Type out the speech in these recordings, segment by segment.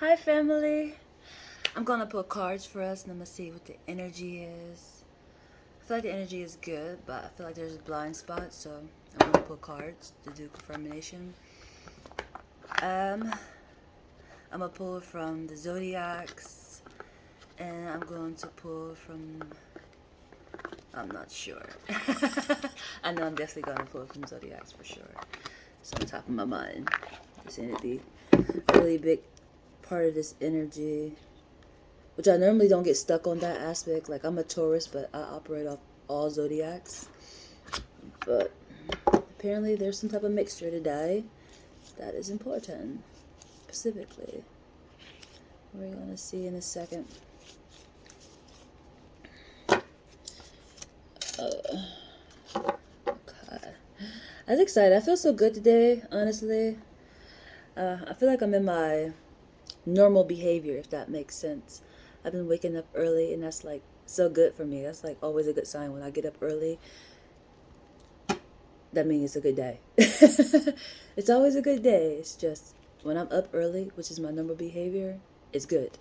Hi, family. I'm gonna pull cards for us and I'm gonna see what the energy is. I feel like the energy is good, but I feel like there's a blind spot, so I'm gonna pull cards to do confirmation. Um, I'm gonna pull from the zodiacs, and I'm going to pull from. I'm not sure. I know I'm definitely gonna pull from zodiacs for sure. It's on top of my mind. This energy, really big part of this energy, which I normally don't get stuck on that aspect. Like, I'm a Taurus, but I operate off all zodiacs. But apparently there's some type of mixture today that is important, specifically. We're going to see in a second. Okay. I was excited. I feel so good today, honestly. I feel like I'm in my normal behavior, if that makes sense. I've been waking up early, and that's like so good for me. That's like always a good sign when I get up early. That means it's a good day. It's always a good day. It's just when I'm up early, which is my normal behavior, it's good.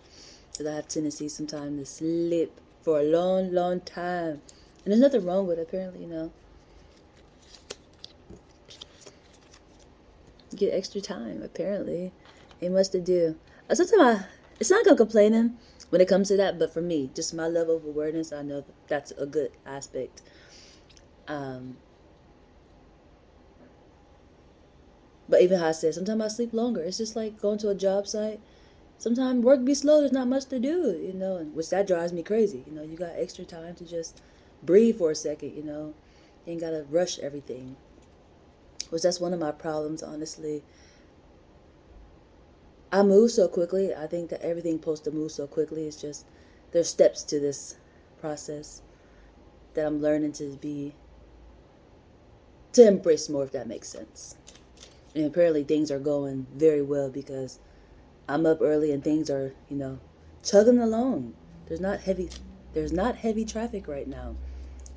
Because I have tendency sometimes to sleep for a long, long time. And there's nothing wrong with it, apparently, You get extra time, apparently. Ain't much to do. Sometimes it's not gonna complaining when it comes to that, but for me, just my level of awareness, I know that's a good aspect. But even how I said, sometimes I sleep longer. It's just like going to a job site. Sometimes work be slow. There's not much to do, and which that drives me crazy. You got extra time to just breathe for a second. You ain't gotta rush everything. Which that's one of my problems, honestly. I move so quickly. I think that everything supposed to move so quickly. It's just there's steps to this process that I'm learning to embrace more, if that makes sense. And apparently things are going very well because I'm up early and things are, chugging along. There's not heavy there's not heavy traffic right now.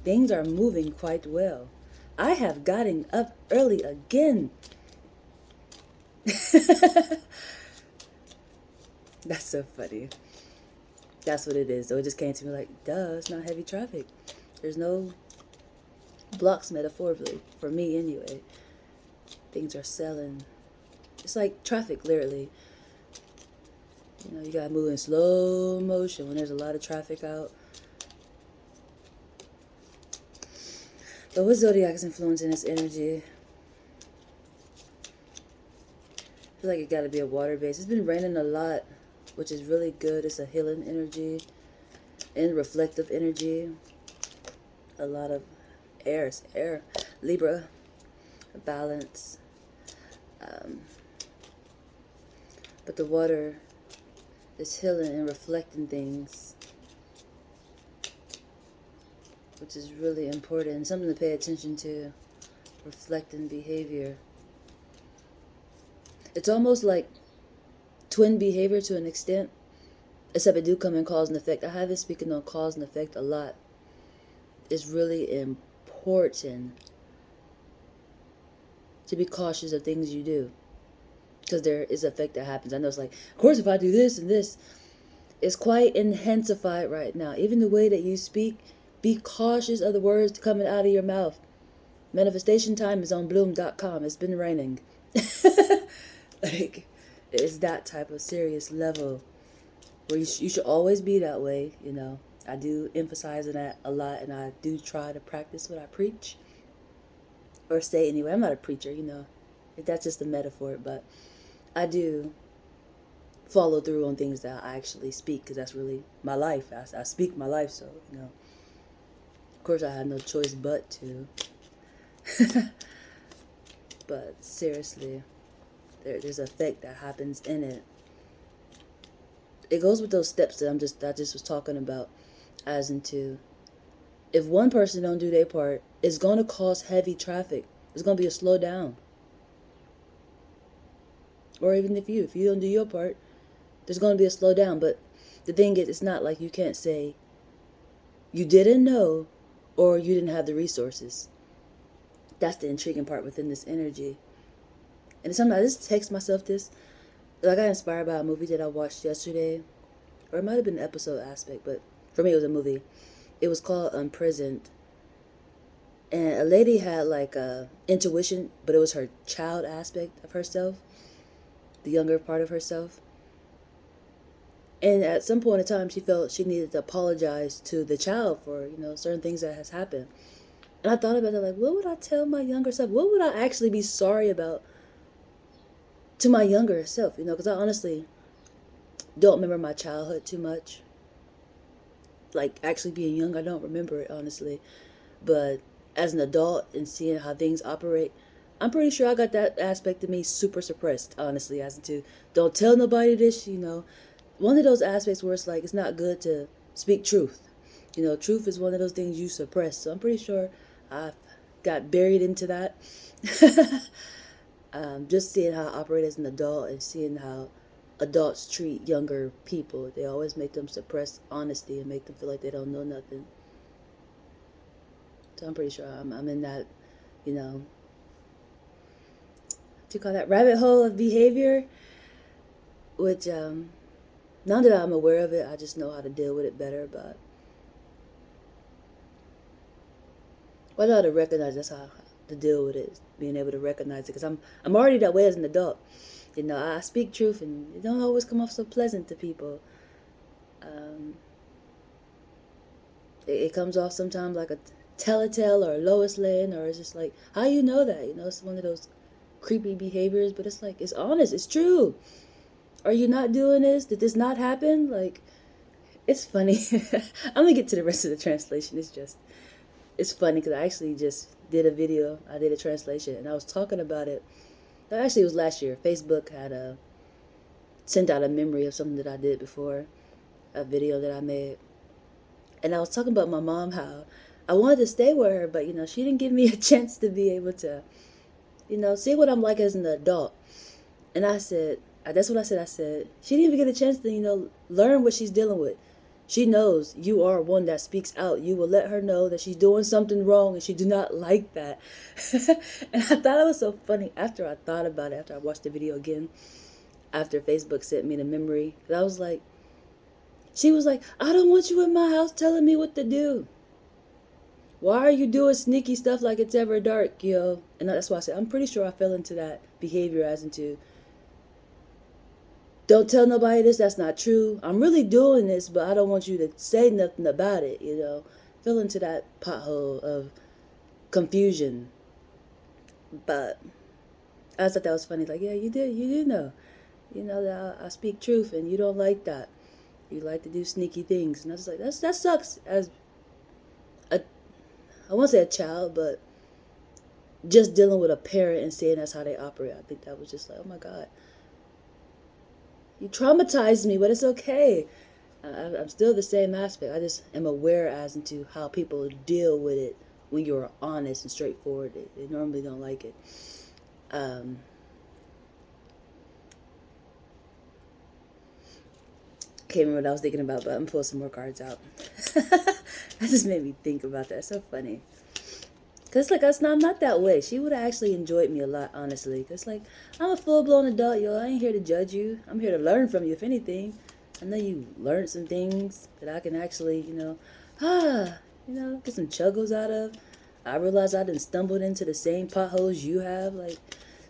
Things are moving quite well. I have gotten up early again. That's so funny. That's what it is. So it just came to me like, duh, it's not heavy traffic. There's no blocks metaphorically, for me anyway. Things are selling. It's like traffic, literally. You gotta move in slow motion when there's a lot of traffic out. But what zodiac is influencing this energy? I feel like it gotta be a water base. It's been raining a lot, which is really good. It's a healing energy and reflective energy. A lot of air. It's air. Libra. Balance. But the water is healing and reflecting things, which is really important. Something to pay attention to. Reflecting behavior. It's almost like twin behavior to an extent, except it do come in cause and effect. I have been speaking on cause and effect a lot. It's really important to be cautious of things you do, because there is effect that happens. I know it's like, of course, if I do this and this, it's quite intensified right now. Even the way that you speak, be cautious of the words coming out of your mouth. Manifestation time is on bloom.com. It's been raining. Like, it's that type of serious level where you should always be that way. I do emphasize that a lot, and I do try to practice what I preach or say anyway. I'm not a preacher, that's just a metaphor, but I do follow through on things that I actually speak, because that's really my life. I speak my life, so of course I had no choice but to. But seriously, there's effect that happens in it. It goes with those steps that I just was talking about, as into, if one person don't do their part, it's gonna cause heavy traffic. It's gonna be a slow down. Or even if you don't do your part, there's gonna be a slow down. But the thing is, it's not like you can't say you didn't know or you didn't have the resources. That's the intriguing part within this energy. And sometimes I just text myself this. I got inspired by a movie that I watched yesterday, or it might have been an episode aspect, but for me it was a movie. It was called Unprisoned, and a lady had like a intuition, but it was her child aspect of herself, the younger part of herself. And at some point in time, she felt she needed to apologize to the child for certain things that has happened. And I thought about it, like, what would I tell my younger self? What would I actually be sorry about to my younger self? Because I honestly don't remember my childhood too much. Like actually being young, I don't remember it honestly. But as an adult and seeing how things operate, I'm pretty sure I got that aspect of me super suppressed, honestly, as into don't tell nobody this. One of those aspects where it's like it's not good to speak truth. Truth is one of those things you suppress. So I'm pretty sure I got buried into that. Just seeing how I operate as an adult and seeing how adults treat younger people. They always make them suppress honesty and make them feel like they don't know nothing. So I'm pretty sure I'm in that, what do you call that, rabbit hole of behavior, which now that I'm aware of it, I just know how to deal with it better. But I know how to recognize that's how to deal with it, being able to recognize it, because I'm already that way as an adult. I speak truth, and it don't always come off so pleasant to people. Um, it comes off sometimes like a telltale or a Lois Lane, or it's just like, how you know that? It's one of those creepy behaviors, but it's like, it's honest, it's true. Are you not doing this? Did this not happen? Like, it's funny. I'm gonna get to the rest of the translation. It's funny because I actually just did a video. I did a translation, and I was talking about it. Actually, it was last year. Facebook had sent out a memory of something that I did before, a video that I made. And I was talking about my mom, how I wanted to stay with her, but she didn't give me a chance to be able to, see what I'm like as an adult. And I said, that's what I said. I said, she didn't even get a chance to, learn what she's dealing with. She knows you are one that speaks out. You will let her know that she's doing something wrong and she do not like that. And I thought it was so funny after I thought about it, after I watched the video again, after Facebook sent me the memory. I was like, she was like, I don't want you in my house telling me what to do. Why are you doing sneaky stuff like it's ever dark, yo? And that's why I said, I'm pretty sure I fell into that behavior as into, don't tell nobody this, that's not true. I'm really doing this, but I don't want you to say nothing about it, Fell into that pothole of confusion. But I thought that was funny. Like, yeah, you do know. You know that I speak truth and you don't like that. You like to do sneaky things. And I was like, that sucks as I won't say a child, but just dealing with a parent and seeing that's how they operate. I think that was just like, oh my God. You traumatized me, but it's okay. I'm still the same aspect. I just am aware as into how people deal with it when you're honest and straightforward. They normally don't like it. Can't remember what I was thinking about, but I'm gonna pull some more cards out. That just made me think about that. It's so funny. Cause like I'm not that way. She would have actually enjoyed me a lot, honestly. Cause like I'm a full-blown adult, yo. I ain't here to judge you. I'm here to learn from you, if anything. I know you learned some things that I can actually, get some chuggles out of. I realize I done stumbled into the same potholes you have. Like,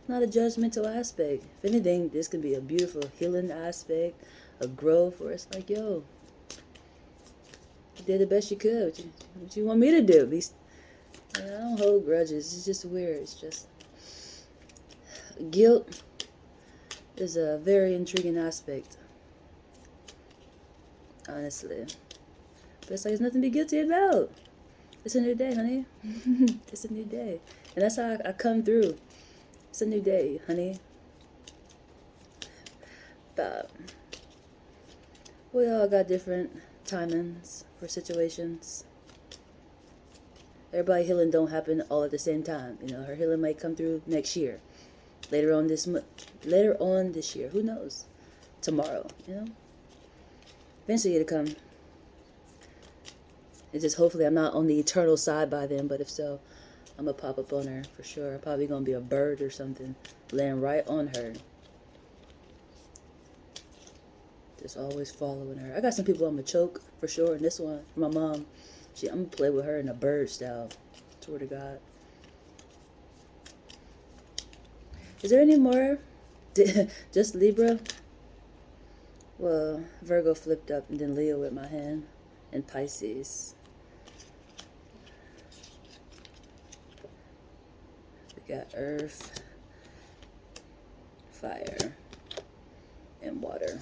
not a judgmental aspect. If anything, this can be a beautiful healing aspect, a growth, where it's like, yo, you did the best you could. What you want me to do? At least, I don't hold grudges. It's just weird. It's just guilt is a very intriguing aspect, honestly. But it's like, there's nothing to be guilty about. It's a new day, honey. It's a new day. And that's how I come through. It's a new day, honey. But we all got different timings for situations. Everybody healing don't happen all at the same time. Her healing might come through next year. Later on this year. Who knows? Tomorrow, Eventually it'll come. It's just hopefully I'm not on the eternal side by then, but if so, I'm gonna pop up on her for sure. Probably gonna be a bird or something, land right on her. Just always following her. I got some people I'm gonna choke for sure. And this one, my mom, I'm gonna play with her in a bird style. Swear to God. Is there any more? Just Libra? Well, Virgo flipped up and then Leo with my hand. And Pisces. We got Earth, Fire, and Water.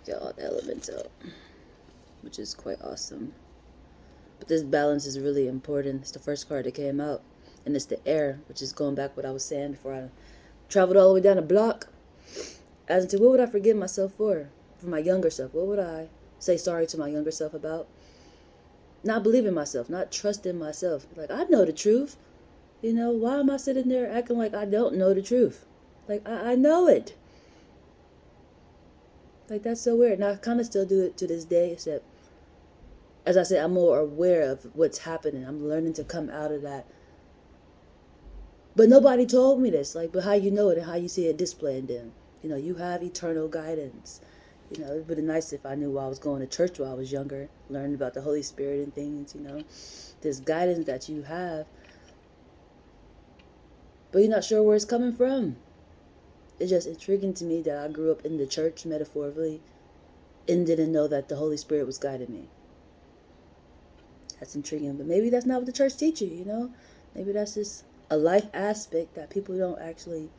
Get all the elements out, which is quite awesome. But this balance is really important. It's the first card that came out. And it's the air, which is going back what I was saying before I traveled all the way down the block. As into what would I forgive myself for? For my younger self. What would I say sorry to my younger self about? Not believing myself, not trusting myself. Like, I know the truth. You know, why am I sitting there acting like I don't know the truth? Like, I know it. Like, that's so weird. And I kind of still do it to this day, except, as I said, I'm more aware of what's happening. I'm learning to come out of that. But nobody told me this. Like, but how you know it and how you see it displayed then. You know, you have eternal guidance. You know, it would be nice if I knew why I was going to church while I was younger, learning about the Holy Spirit and things, you know. This guidance that you have. But you're not sure where it's coming from. It's just intriguing to me that I grew up in the church, metaphorically, and didn't know that the Holy Spirit was guiding me. That's intriguing. But maybe that's not what the church teaches you, you know. Maybe that's just a life aspect that people don't actually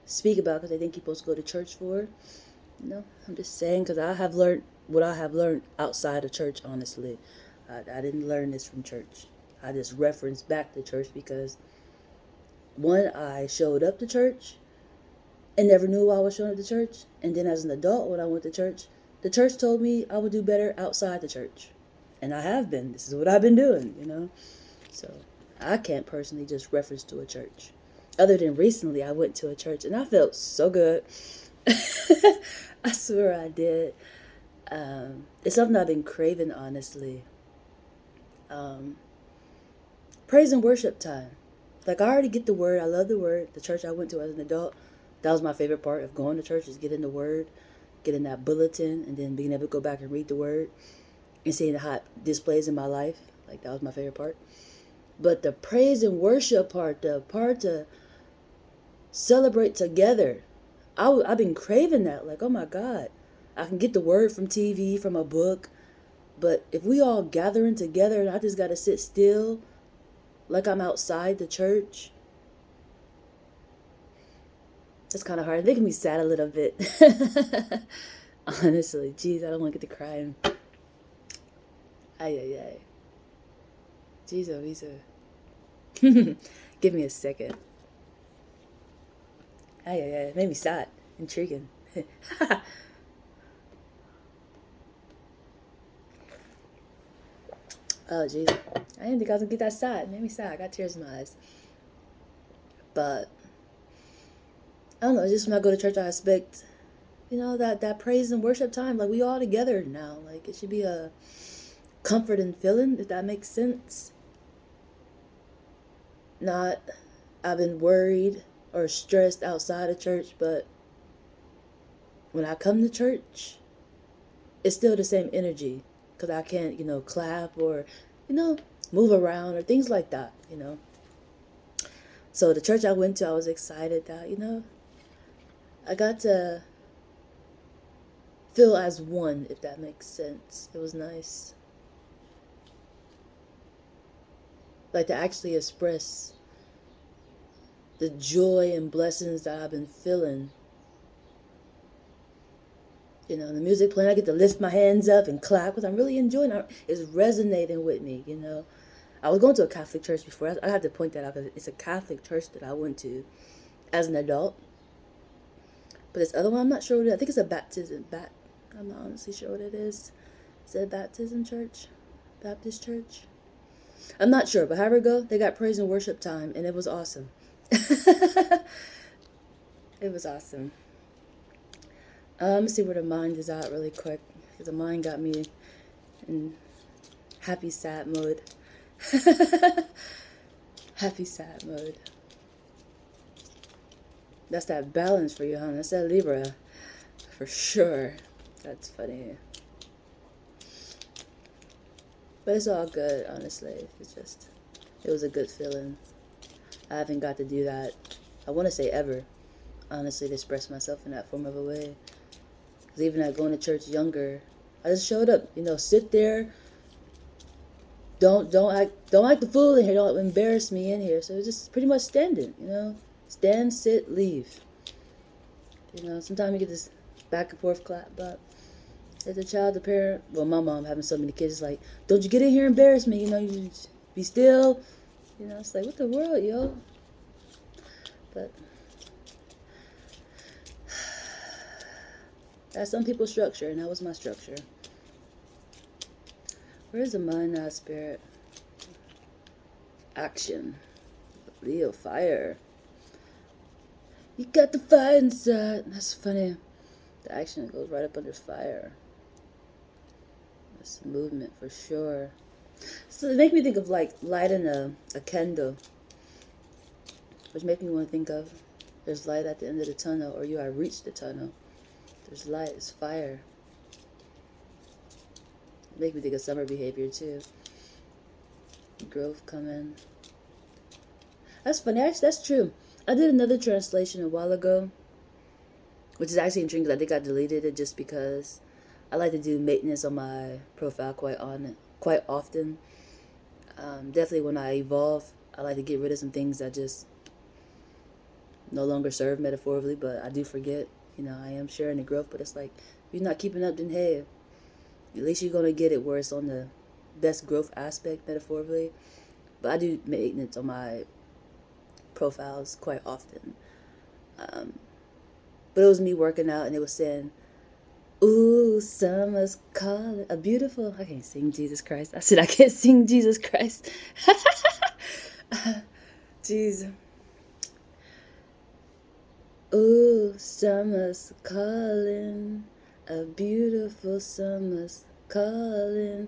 speak about because they think you're supposed to go to church for. You know, I'm just saying because I have learned what I have learned outside of church, honestly. I didn't learn this from church. I just referenced back to church because, one, I showed up to church and never knew I was showing up to church. And then as an adult, when I went to church, the church told me I would do better outside the church. And I have been. This is what I've been doing, you know. So I can't personally just reference to a church. Other than recently, I went to a church and I felt so good. I swear I did. It's something I've been craving, honestly. Praise and worship time. Like, I already get the word. I love the word. The church I went to as an adult, that was my favorite part of going to church, is getting the word, getting that bulletin, and then being able to go back and read the word and seeing how it displays in my life. Like, that was my favorite part. But the praise and worship part, the part to celebrate together, I've been craving that. Like, oh my God, I can get the word from TV, from a book, but if we all gathering together and I just got to sit still like I'm outside the church, it's kind of hard. It's making me sad a little bit. Honestly, jeez, I don't want to get to crying. Ay, ay, ay. Jeez, oh, Visa. Give me a second. Ay, ay, ay. It made me sad. Intriguing. Oh, jeez. I didn't think I was going to get that sad. It made me sad. I got tears in my eyes. But I don't know. Just when I go to church, I expect, you know, that praise and worship time. Like, we all together now. Like, it should be a comfort and feeling, if that makes sense. Not, I've been worried or stressed outside of church, but when I come to church, it's still the same energy. Because I can't, you know, clap or, you know, move around or things like that, you know. So the church I went to, I was excited that, you know, I got to feel as one, if that makes sense. It was nice. Like, to actually express the joy and blessings that I've been feeling. You know, the music playing, I get to lift my hands up and clap because I'm really enjoying it. It's resonating with me, you know. I was going to a Catholic church before. I have to point that out because it's a Catholic church that I went to as an adult. But this other one, I'm not sure what it is. I think it's a baptism. I'm not honestly sure what it is. Is it a baptism church? Baptist church? I'm not sure, but however it go, they got praise and worship time, and it was awesome. It was awesome. Let me see where the mind is at really quick, because the mind got me in happy sad mode. Happy sad mode. That's that balance for you, huh? That's that Libra. for sure. That's funny. But it's all good, honestly. It was a good feeling. I haven't got to do that, I want to say ever, honestly, to express myself in that form of a way. Because even at going to church younger, I just showed up, sit there. Don't act the fool in here. Don't embarrass me in here. So it's just pretty much standing, stand, sit, leave. Sometimes you get this back and forth clap, but as a child, the parent, well, my mom having so many kids, like, don't you get in here and embarrass me, you just be still. It's like, what the world, yo? But that's some people's structure, and that was my structure. Where's the mind, not spirit? Action. Leo, fire. You got the fire inside. That's funny. The action goes right up under fire. That's movement for sure. So it makes me think of like lighting a candle. Which makes me want to think of there's light at the end of the tunnel, or you have reached the tunnel. There's light, it's fire. It makes me think of summer behavior too. Growth coming. That's funny, actually that's true. I did another translation a while ago, which is actually intriguing because I think I deleted it just because I like to do maintenance on my profile quite often. Definitely when I evolve, I like to get rid of some things that just no longer serve metaphorically, but I do forget. I am sharing the growth, but it's like, if you're not keeping up, then hey, at least you're going to get it where it's on the best growth aspect metaphorically. But I do maintenance on my profiles quite often. But it was me working out, and it was saying, ooh, summer's calling. A beautiful, I can't sing Jesus Christ. I said I can't sing Jesus Christ. Jeez. Ooh, summer's calling. A beautiful summer's calling.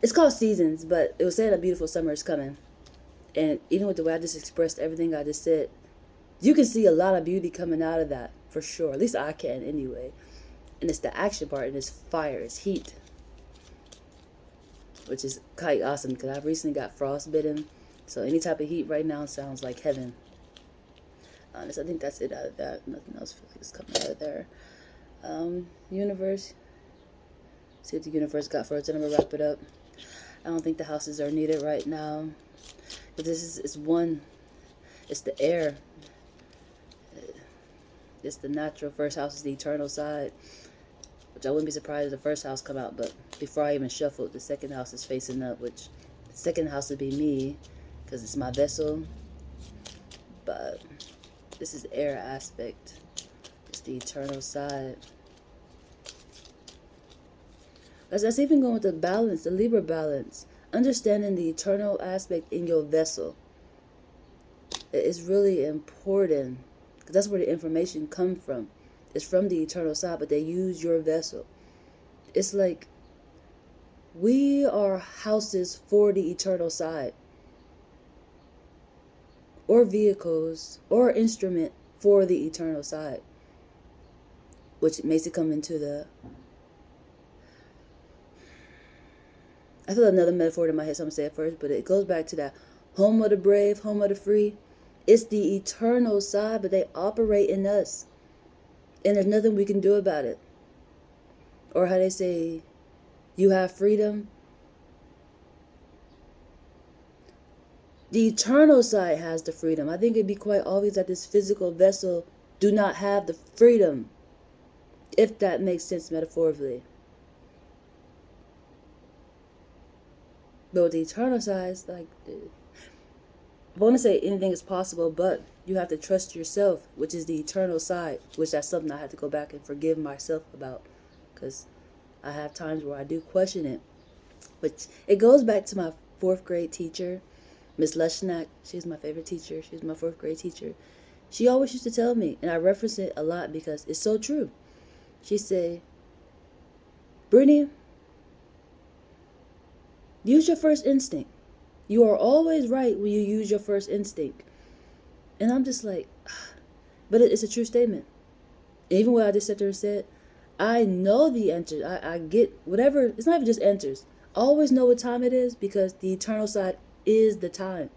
It's called Seasons, but it was saying a beautiful summer is coming. And even with the way I just expressed everything I just said, you can see a lot of beauty coming out of that, for sure. At least I can anyway. And it's the action part, and it's fire, it's heat. Which is quite awesome, because I've recently got frostbitten. So any type of heat right now sounds like heaven. Honestly, I think that's it out of that. Nothing else is coming out of there. Universe. See what the universe got for us, and I'm going to wrap it up. I don't think the houses are needed right now. But it's the air. It's the natural. First house is the eternal side. Which I wouldn't be surprised if the first house come out. But before I even shuffled, the second house is facing up. Which the second house would be me, because it's my vessel. But this is the air aspect. It's the eternal side. That's even going with the balance, the Libra balance. Understanding the eternal aspect in your vessel. It's really important. Because that's where the information comes from. It's from the eternal side, but they use your vessel. It's like we are houses for the eternal side. Or vehicles, or instrument for the eternal side. Which makes it come into the... I feel another metaphor in my head, so I'm going to say it first, but it goes back to that home of the brave, home of the free. It's the eternal side, but they operate in us. And there's nothing we can do about it. Or how they say, you have freedom. The eternal side has the freedom. I think it'd be quite obvious that this physical vessel do not have the freedom. If that makes sense metaphorically. But with the eternal side, it's like, I want to say anything is possible, but you have to trust yourself, which is the eternal side, which that's something I have to go back and forgive myself about, because I have times where I do question it. But it goes back to my 4th grade teacher, Miss Lushnak. She's my favorite teacher. She's my 4th grade teacher. She always used to tell me, and I reference it a lot because it's so true. She said, Brittany, use your first instinct. You are always right when you use your first instinct. And I'm just like, but it's a true statement. And even what I just sat there and said, I know the answers. I get whatever. It's not even just answers. I always know what time it is because the eternal side is the time.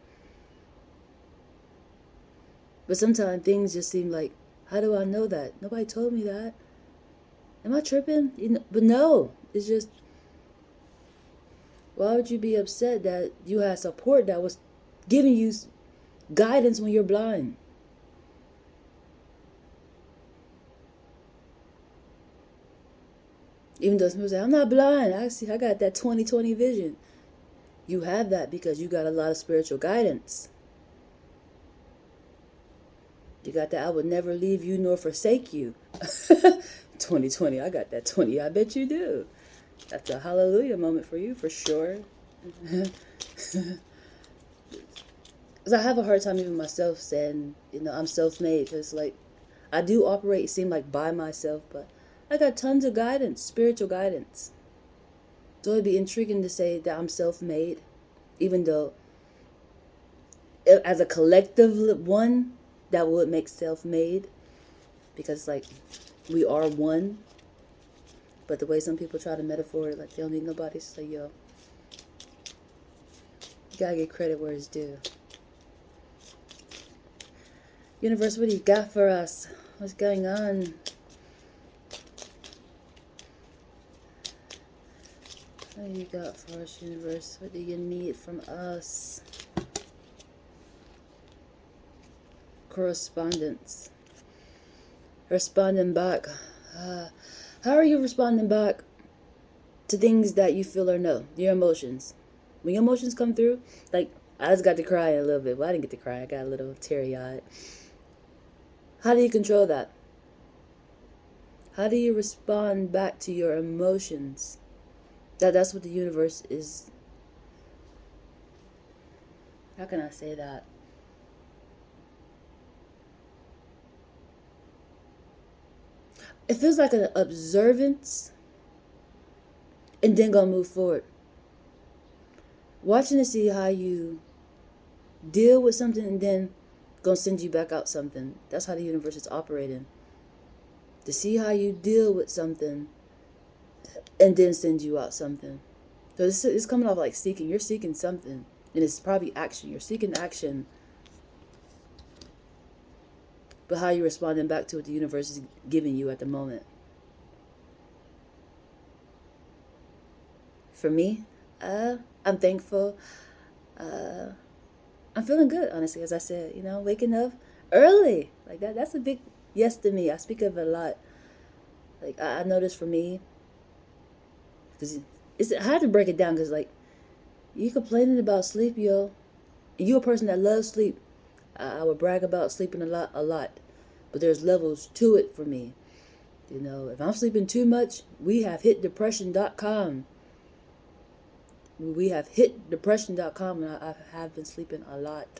But sometimes things just seem like, how do I know that? Nobody told me that. Am I tripping? But no, it's just, why would you be upset that you had support that was giving you guidance when you're blind? Even though some people say, I'm not blind. I got that 20/20 vision. You have that because you got a lot of spiritual guidance. You got that I would never leave you nor forsake you. 20/20, I got that 20. I bet you do. That's a hallelujah moment for you, for sure. Because I have a hard time even myself saying, I'm self-made. Because, like, I do operate, it seems like, by myself. But I got tons of guidance, spiritual guidance. So it'd be intriguing to say that I'm self-made. Even though, as a collective one, that would make self-made. Because, like, we are one. But the way some people try to metaphor it, like they don't need nobody, it's like, yo, you gotta get credit where it's due. Universe, what do you got for us? What's going on? What do you got for us, universe? What do you need from us? Correspondence. Responding back. How are you responding back to things that you feel or know? Your emotions. When your emotions come through, like, I just got to cry a little bit. Well, I didn't get to cry. I got a little teary-eyed. How do you control that? How do you respond back to your emotions? That's what the universe is. How can I say that? It feels like an observance and then gonna move forward. Watching to see how you deal with something and then gonna send you back out something. That's how the universe is operating. To see how you deal with something and then send you out something. So it's coming off like seeking. You're seeking something. And it's probably action. You're seeking action. But how you're responding back to what the universe is giving you at the moment. For me, I'm thankful. I'm feeling good, honestly, as I said. Waking up early. Like that's a big yes to me. I speak of it a lot. Like, I noticed for me, because I had to break it down, because, like, you complaining about sleep, yo. And you a person that loves sleep. I would brag about sleeping a lot. But there's levels to it for me. If I'm sleeping too much, we have hit depression.com. We have hit depression.com, and I have been sleeping a lot.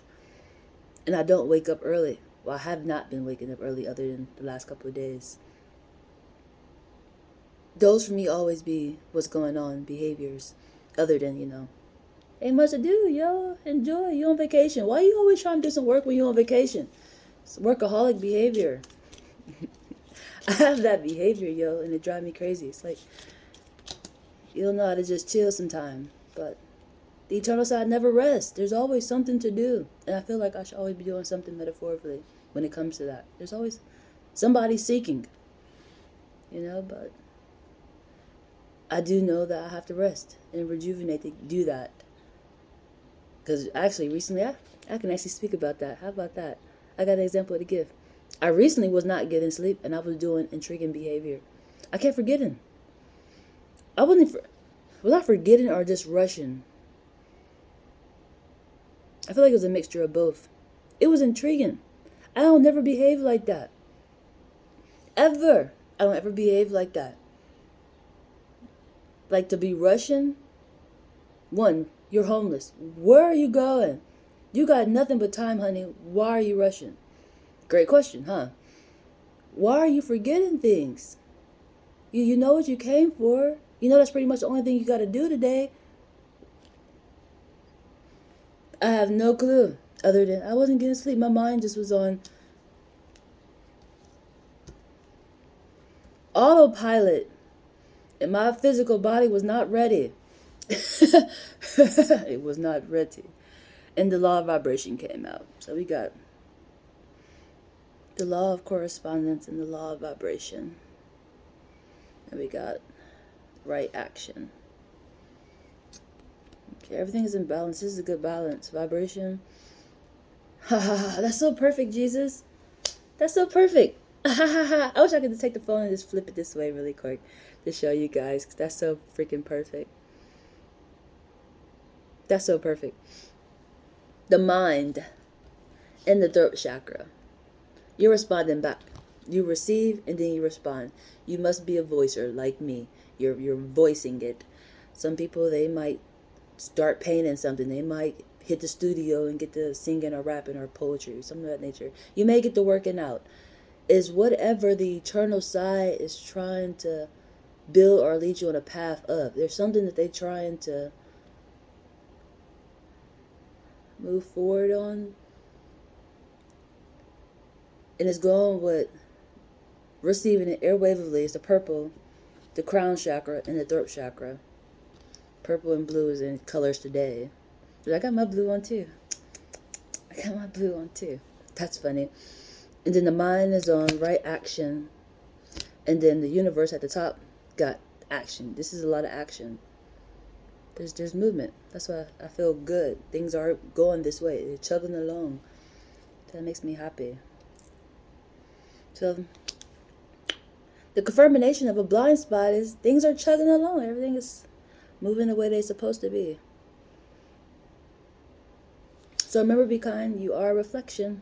And I don't wake up early. Well, I have not been waking up early other than the last couple of days. Those for me always be what's going on, behaviors. Other than, ain't much to do, yo. Enjoy. You on vacation. Why you always trying to do some work when you on vacation? It's workaholic behavior. I have that behavior, yo, and it drives me crazy. It's like, you don't know how to just chill sometime. But the eternal side never rests. There's always something to do. And I feel like I should always be doing something metaphorically when it comes to that. There's always somebody seeking. But I do know that I have to rest and rejuvenate to do that. Because actually, recently, I can actually speak about that. How about that? I got an example to give. I recently was not getting sleep, and I was doing intriguing behavior. I kept forgetting. Was I forgetting or just rushing? I feel like it was a mixture of both. It was intriguing. I don't never behave like that. Ever. I don't ever behave like that. Like, to be rushing. One, you're homeless. Where are you going? You got nothing but time, honey. Why are you rushing? Great question, huh? Why are you forgetting things? You know what you came for. That's pretty much the only thing you got to do today. I have no clue. Other than I wasn't getting sleep. My mind just was on. autopilot, and my physical body was not ready. It was not ready. And the law of vibration came out. So we got the law of correspondence and the law of vibration. And we got right action. Okay, everything is in balance. This is a good balance. Vibration. Ha ha ha. That's so perfect, Jesus. That's so perfect. Ha ha ha. I wish I could take the phone and just flip it this way really quick to show you guys. 'Cause that's so freaking perfect. That's so perfect. The mind and the throat chakra. You're responding back. You receive and then you respond. You must be a voicer like me. You're voicing it. Some people, they might start painting something. They might hit the studio and get to singing or rapping or poetry, something of that nature. You may get to working out. Is whatever the eternal side is trying to build or lead you on a path of. There's something that they're trying to move forward on. And it's going with receiving it airwavely. It's the purple, the crown chakra, and the throat chakra. Purple and blue is in colors today. But I got my blue on too. I got my blue on too. That's funny. And then the mind is on right action. And then the universe at the top got action. This is a lot of action. There's movement. That's why I feel good. Things are going this way. They're chugging along. That makes me happy. So the confirmation of a blind spot is things are chugging along. Everything is moving the way they're supposed to be. So remember, be kind. You are a reflection.